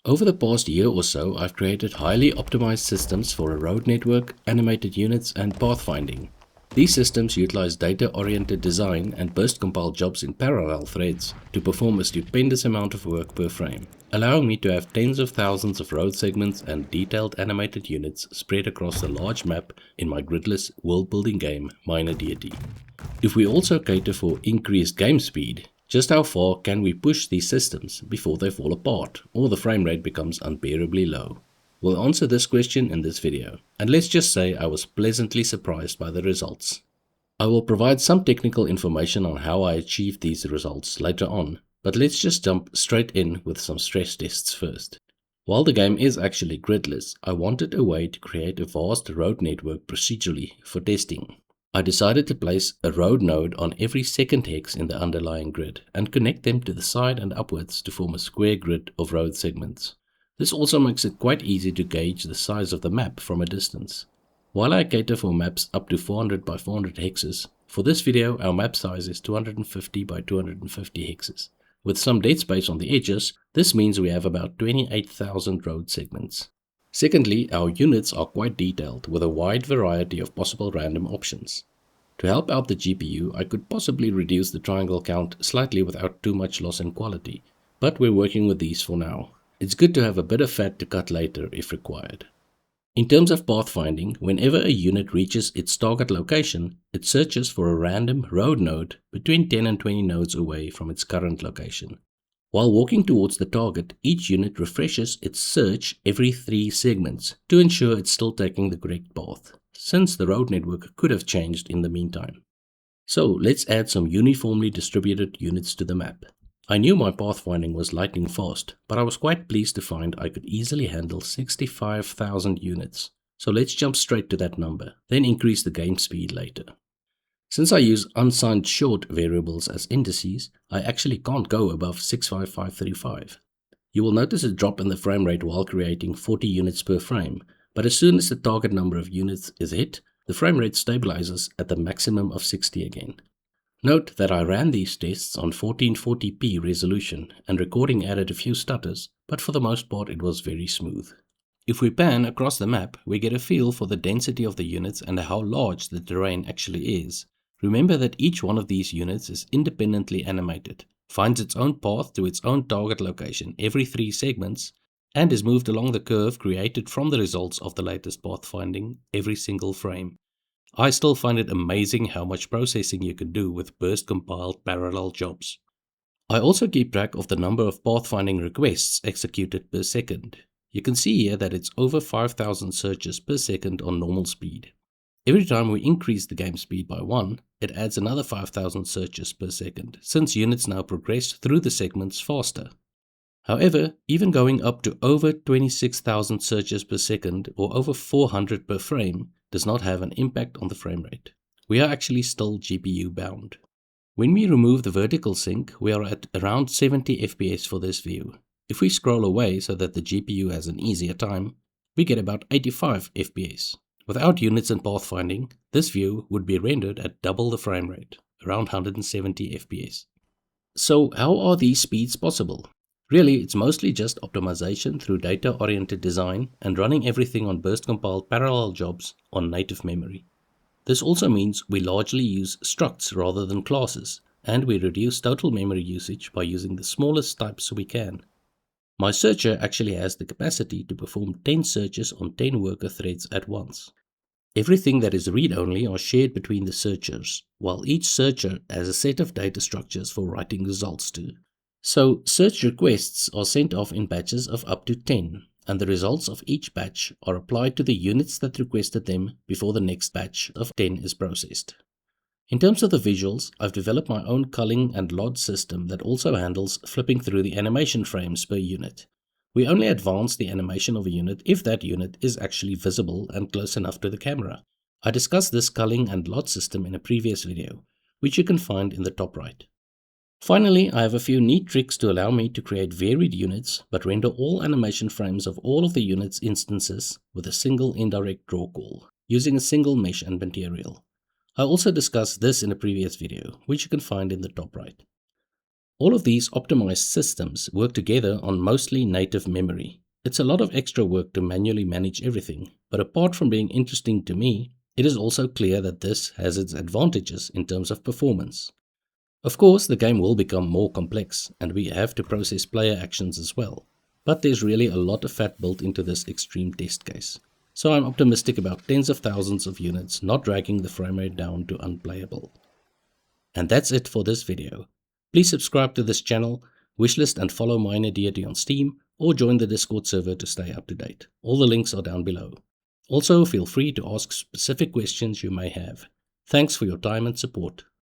Over the past year or so, I've created highly optimized systems for a road network, animated units, and pathfinding. These systems utilize data-oriented design and burst-compiled jobs in parallel threads to perform a stupendous amount of work per frame, allowing me to have tens of thousands of road segments and detailed animated units spread across a large map in my gridless world-building game, Minor Deity. If we also cater for increased game speed, just how far can we push these systems before they fall apart or the frame rate becomes unbearably low? We'll answer this question in this video, and let's just say I was pleasantly surprised by the results. I will provide some technical information on how I achieved these results later on, but let's just jump straight in with some stress tests first. While the game is actually gridless, I wanted a way to create a vast road network procedurally for testing. I decided to place a road node on every second hex in the underlying grid and connect them to the side and upwards to form a square grid of road segments. This also makes it quite easy to gauge the size of the map from a distance. While I cater for maps up to 400 by 400 hexes, for this video our map size is 250 by 250 hexes. With some dead space on the edges, this means we have about 28,000 road segments. Secondly, our units are quite detailed with a wide variety of possible random options. To help out the GPU, I could possibly reduce the triangle count slightly without too much loss in quality, but we're working with these for now. It's good to have a bit of fat to cut later if required. In terms of pathfinding, whenever a unit reaches its target location, it searches for a random road node between 10 and 20 nodes away from its current location. While walking towards the target, each unit refreshes its search every 3 segments to ensure it's still taking the correct path, since the road network could have changed in the meantime. So let's add some uniformly distributed units to the map. I knew my pathfinding was lightning fast, but I was quite pleased to find I could easily handle 65,000 units. So let's jump straight to that number, then increase the game speed later. Since I use unsigned short variables as indices, I actually can't go above 65535. You will notice a drop in the frame rate while creating 40 units per frame, but as soon as the target number of units is hit, the frame rate stabilizes at the maximum of 60 again. Note that I ran these tests on 1440p resolution and recording added a few stutters, but for the most part it was very smooth. If we pan across the map, we get a feel for the density of the units and how large the terrain actually is. Remember that each one of these units is independently animated, finds its own path to its own target location every 3 segments, and is moved along the curve created from the results of the latest pathfinding every single frame. I still find it amazing how much processing you can do with burst-compiled parallel jobs. I also keep track of the number of pathfinding requests executed per second. You can see here that it's over 5,000 searches per second on normal speed. Every time we increase the game speed by 1, it adds another 5,000 searches per second, since units now progress through the segments faster. However, even going up to over 26,000 searches per second or over 400 per frame does not have an impact on the frame rate. We are actually still GPU bound. When we remove the vertical sync, we are at around 70 FPS for this view. If we scroll away so that the GPU has an easier time, we get about 85 FPS. Without units and pathfinding, this view would be rendered at double the frame rate, around 170 FPS. So how are these speeds possible? Really, it's mostly just optimization through data-oriented design and running everything on burst-compiled parallel jobs on native memory. This also means we largely use structs rather than classes, and we reduce total memory usage by using the smallest types we can. My searcher actually has the capacity to perform 10 searches on 10 worker threads at once. Everything that is read-only are shared between the searchers, while each searcher has a set of data structures for writing results to. So, search requests are sent off in batches of up to 10, and the results of each batch are applied to the units that requested them before the next batch of 10 is processed. In terms of the visuals, I've developed my own culling and LOD system that also handles flipping through the animation frames per unit. We only advance the animation of a unit if that unit is actually visible and close enough to the camera. I discussed this culling and LOD system in a previous video, which you can find in the top right. Finally, I have a few neat tricks to allow me to create varied units but render all animation frames of all of the units' instances with a single indirect draw call, using a single mesh and material. I also discussed this in a previous video, which you can find in the top right. All of these optimized systems work together on mostly native memory. It's a lot of extra work to manually manage everything, but apart from being interesting to me, it is also clear that this has its advantages in terms of performance. Of course, the game will become more complex, and we have to process player actions as well. But there's really a lot of fat built into this extreme test case. So I'm optimistic about tens of thousands of units not dragging the frame rate down to unplayable. And that's it for this video. Please subscribe to this channel, wishlist and follow Minor Deity on Steam, or join the Discord server to stay up to date. All the links are down below. Also, feel free to ask specific questions you may have. Thanks for your time and support.